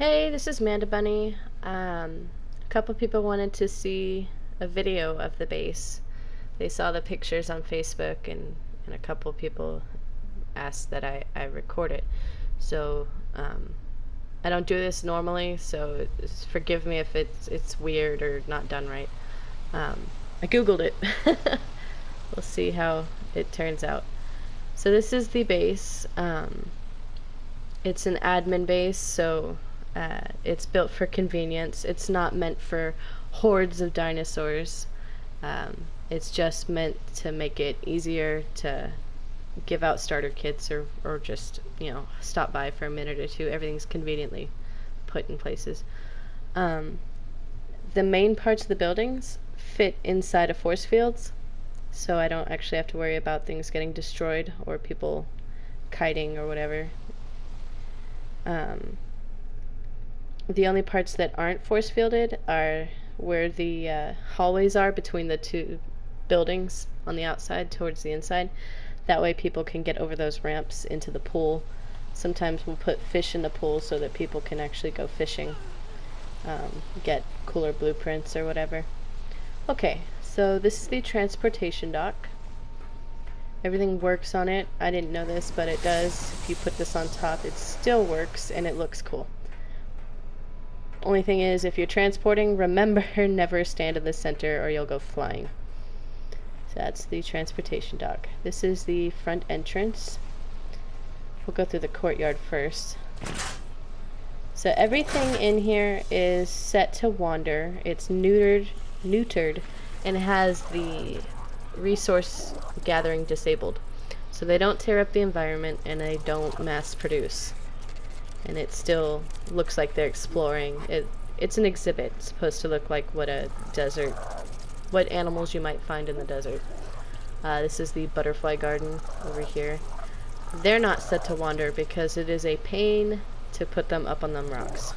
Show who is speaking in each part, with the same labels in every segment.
Speaker 1: Hey, this is Manda Bunny. A couple people wanted to see a video of the base. They saw the pictures on Facebook, and a couple people asked that I record it. So I don't do this normally, so forgive me if it's weird or not done right. I googled it. We'll see how it turns out. So this is the base. It's an admin base, so it's built for convenience. It's not meant for hordes of dinosaurs. It's just meant to make it easier to give out starter kits or just, stop by for a minute or two. Everything's conveniently put in places. The main parts of the buildings fit inside of force fields, so I don't actually have to worry about things getting destroyed or people kiting or whatever. The only parts that aren't force fielded are where the hallways are between the two buildings on the outside towards the inside. That way people can get over those ramps into the pool. Sometimes we'll put fish in the pool so that people can actually go fishing, get cooler blueprints or whatever. Okay, so this is the transportation dock. Everything works on it. I didn't know this, but it does. If you put this on top, it still works and it looks cool. Only thing is, if you're transporting, remember never stand in the center or you'll go flying. So that's the transportation dock. This is the front entrance. We'll go through the courtyard first. So everything in here is set to wander. It's neutered, and has the resource gathering disabled. So they don't tear up the environment and they don't mass produce. And it still looks like they're exploring. It's an exhibit. It's supposed to look like what animals you might find in the desert. This is the butterfly garden over here. They're not set to wander because it is a pain to put them up on them rocks.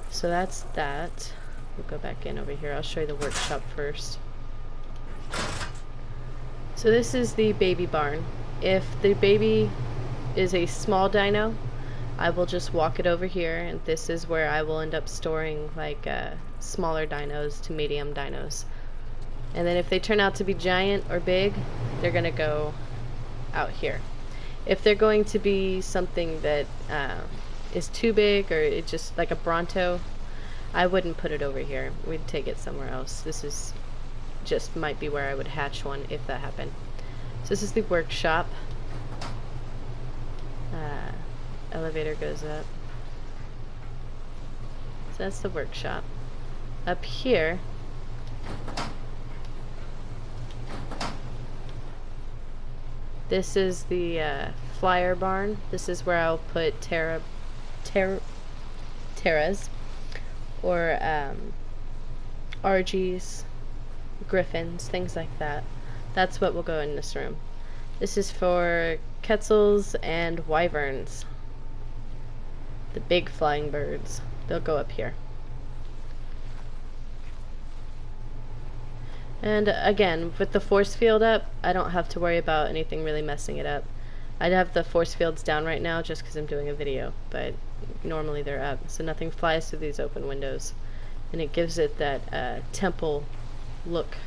Speaker 1: So that's that. We'll go back in over here. I'll show you the workshop first. So this is the baby barn. If the baby is a small dino, I will just walk it over here, and this is where I will end up storing like smaller dinos to medium dinos. And then if they turn out to be giant or big, they're gonna go out here. If they're going to be something that is too big, or it's just like a Bronto, I wouldn't put it over here. We'd take it somewhere else. This is just might be where I would hatch one if that happened. So this is the workshop. Elevator goes up. So that's the workshop. Up here, this is the flyer barn. This is where I'll put Terras or RGs, griffins, things like that. That's what will go in this room. This is for quetzals and wyverns. The big flying birds. They'll go up here. And again, with the force field up, I don't have to worry about anything really messing it up. I'd have the force fields down right now just because I'm doing a video, but normally they're up, so nothing flies through these open windows. And it gives it that temple look.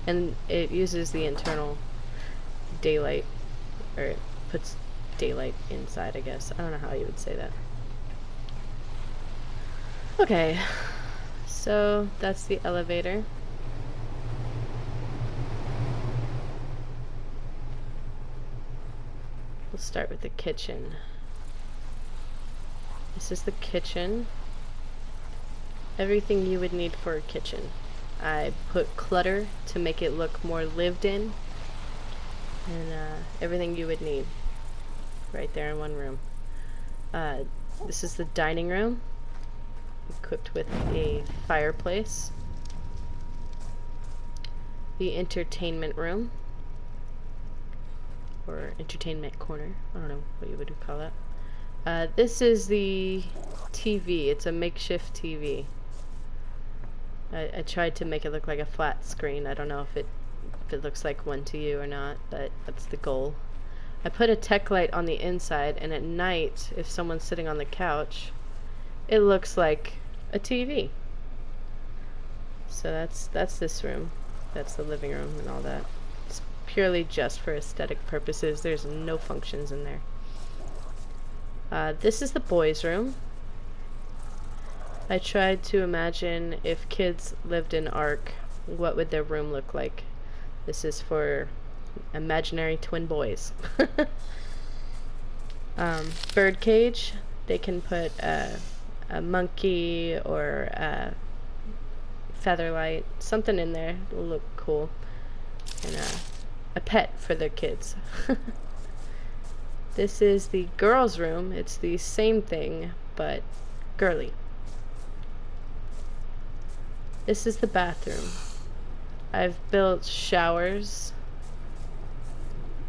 Speaker 1: And it uses the internal daylight, or it puts daylight inside, I guess. I don't know how you would say that. Okay, so that's the elevator. We'll start with the kitchen. This is the kitchen. Everything you would need for a kitchen. I put clutter to make it look more lived in, and everything you would need right there in one room. This is the dining room, equipped with a fireplace. The entertainment room, or entertainment corner, I don't know what you would call that. This is the TV. It's a makeshift TV. I tried to make it look like a flat screen. I don't know if it looks like one to you or not, but that's the goal. I put a tech light on the inside, and at night, if someone's sitting on the couch, it looks like a TV. So that's this room. That's the living room and all that. It's purely just for aesthetic purposes. There's no functions in there. This is the boys' room. I tried to imagine if kids lived in Ark, what would their room look like. This is for imaginary twin boys. Bird cage. They can put a monkey or a featherlight, something in there. It'll look cool. And a pet for the kids. This is the girls' room. It's the same thing, but girly. This is the bathroom. I've built showers,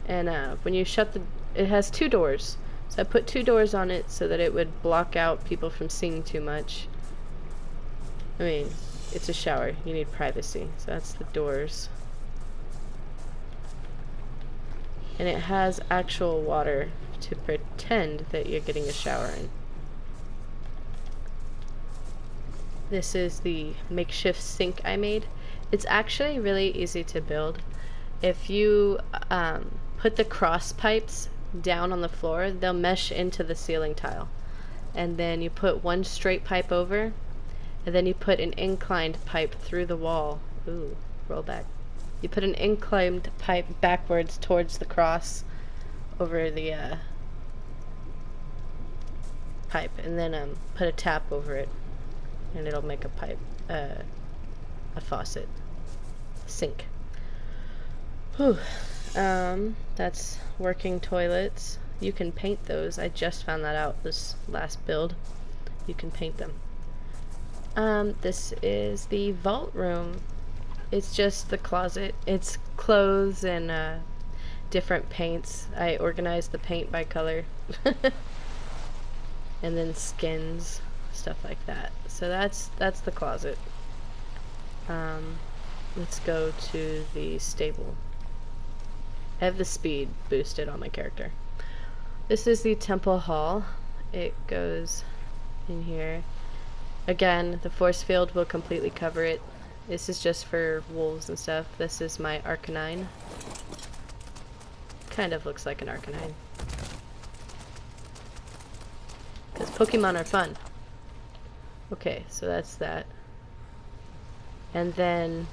Speaker 1: and when you shut it has 2 doors. So I put 2 doors on it so that it would block out people from seeing too much. I mean, it's a shower. You need privacy. So that's the doors. And it has actual water to pretend that you're getting a shower in. This is the makeshift sink I made. It's actually really easy to build. If you put the cross pipes down on the floor, they'll mesh into the ceiling tile. And then you put one straight pipe over, and then you put an inclined pipe through the wall. Ooh, roll back. You put an inclined pipe backwards towards the cross over the pipe, and then put a tap over it, and it'll make a pipe, a faucet, sink. Whew. That's working toilets. You can paint those. I just found that out this last build. You can paint them. This is the vault room. It's just the closet. It's clothes and different paints. I organized the paint by color. And then skins, stuff like that. So that's the closet. Let's go to the stable. I have the speed boosted on my character. This is the temple hall. It goes in here. Again, the force field will completely cover it. This is just for wolves and stuff. This is my Arcanine. Kind of looks like an Arcanine. Because Pokemon are fun. Okay, so that's that. And then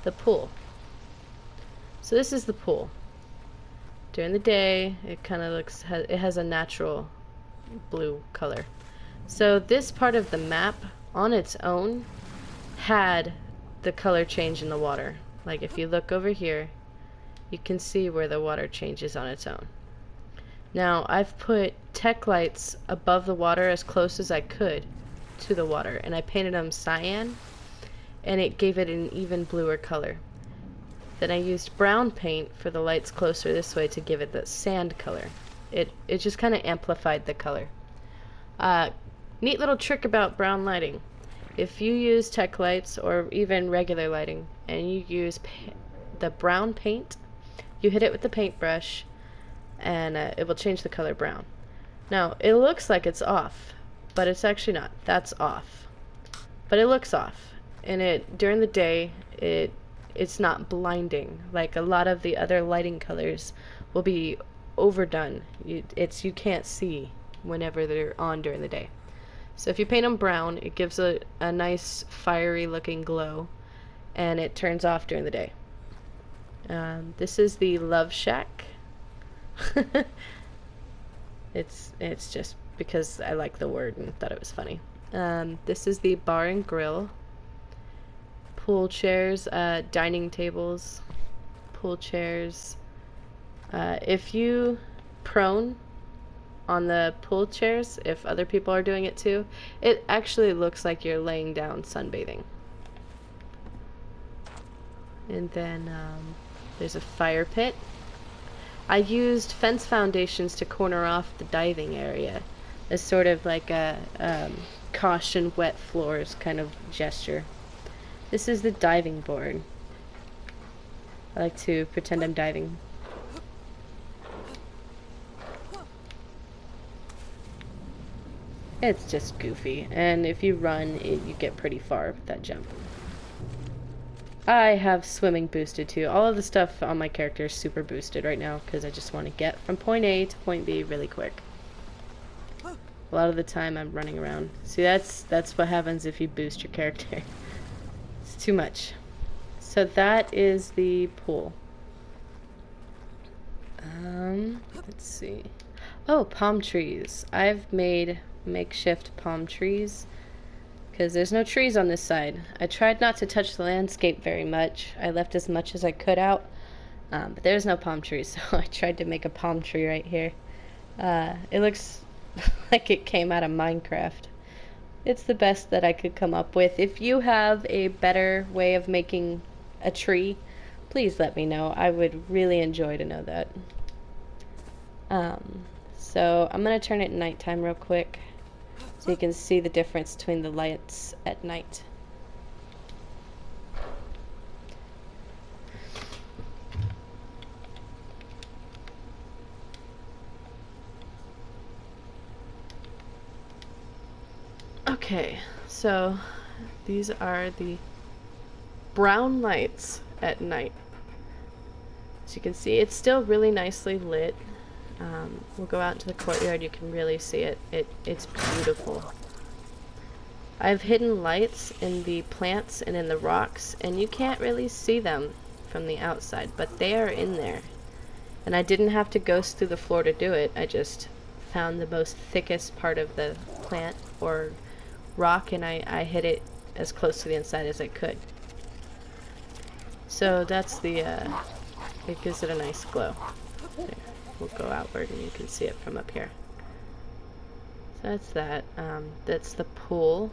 Speaker 1: the pool. So this is the pool. During the day, it kind of looks, it has a natural blue color. So this part of the map on its own had the color change in the water. Like if you look over here, you can see where the water changes on its own. Now I've put tech lights above the water as close as I could to the water, and I painted them cyan, and it gave it an even bluer color. Then I used brown paint for the lights closer this way to give it that sand color. It just kind of amplified the color. Neat little trick about brown lighting. If you use tech lights or even regular lighting and you use the brown paint, you hit it with the paintbrush and it will change the color brown. Now, it looks like it's off, but it's actually not. That's off. But it looks off. And during the day, it's not blinding. Like a lot of the other lighting colors will be overdone. You can't see whenever they're on during the day. So if you paint them brown, it gives a nice fiery looking glow, and it turns off during the day. This is the Love Shack. It's just because I like the word and thought it was funny. This is the bar and grill. Pool chairs, dining tables, pool chairs. If you prone on the pool chairs, if other people are doing it too, it actually looks like you're laying down sunbathing. And then there's a fire pit. I used fence foundations to corner off the diving area as sort of like a caution wet floors kind of gesture. This is the diving board. I like to pretend I'm diving. It's just goofy, and if you run, you get pretty far with that jump. I have swimming boosted too. All of the stuff on my character is super boosted right now because I just want to get from point A to point B really quick. A lot of the time I'm running around. See, that's what happens if you boost your character. It's too much. So that is the pool. Let's see. Oh, palm trees. I've made makeshift palm trees because there's no trees on this side. I tried not to touch the landscape very much. I left as much as I could out, but there's no palm trees, so I tried to make a palm tree right here. It looks like it came out of Minecraft. It's the best that I could come up with. If you have a better way of making a tree, please let me know. I would really enjoy to know that. So I'm going to turn it nighttime real quick so you can see the difference between the lights at night. Okay, so these are the brown lights at night. As you can see, it's still really nicely lit. We'll go out into the courtyard, you can really see it. It's beautiful. I have hidden lights in the plants and in the rocks, and you can't really see them from the outside, but they are in there. And I didn't have to ghost through the floor to do it. I just found the most thickest part of the plant or rock, and I hit it as close to the inside as I could. So that's the, it gives it a nice glow. There. We'll go outward and you can see it from up here. So that's that. That's the pool.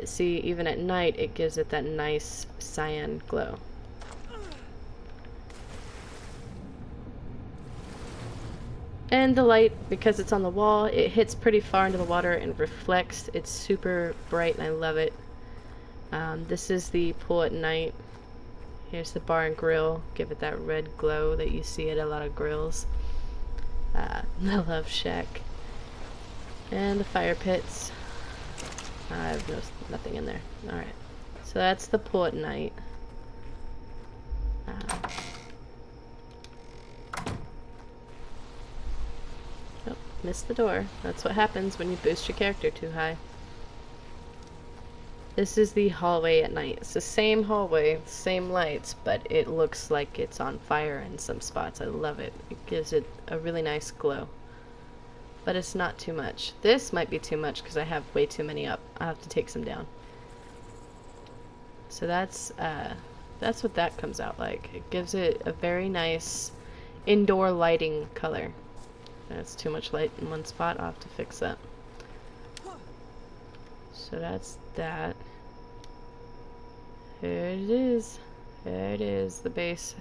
Speaker 1: See, even at night, it gives it that nice cyan glow. And the light, because it's on the wall, it hits pretty far into the water and reflects. It's super bright and I love it. This is the pool at night. Here's the bar and grill. Give it that red glow that you see at a lot of grills. The love shack. And the fire pits. I have nothing in there. Alright. So that's the pool at night. Oh, missed the door. That's what happens when you boost your character too high. This is the hallway at night. It's the same hallway, same lights, but it looks like it's on fire in some spots. I love it. It gives it a really nice glow. But it's not too much. This might be too much because I have way too many up. I'll have to take some down. So that's what that comes out like. It gives it a very nice indoor lighting color. That's too much light in one spot. I'll have to fix that. So that's that. There it is. There it is, the base.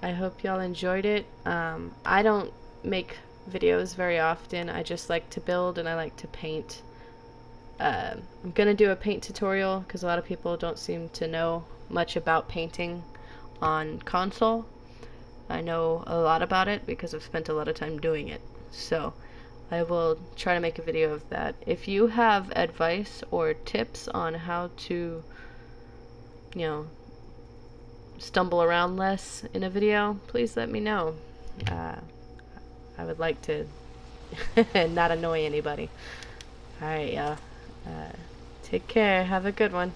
Speaker 1: I hope y'all enjoyed it. I don't make videos very often. I just like to build and I like to paint. I'm gonna do a paint tutorial because a lot of people don't seem to know much about painting on console. I know a lot about it because I've spent a lot of time doing it. So I will try to make a video of that. If you have advice or tips on how to, you know, stumble around less in a video, please let me know. I would like to not annoy anybody. Alright, y'all. Take care. Have a good one.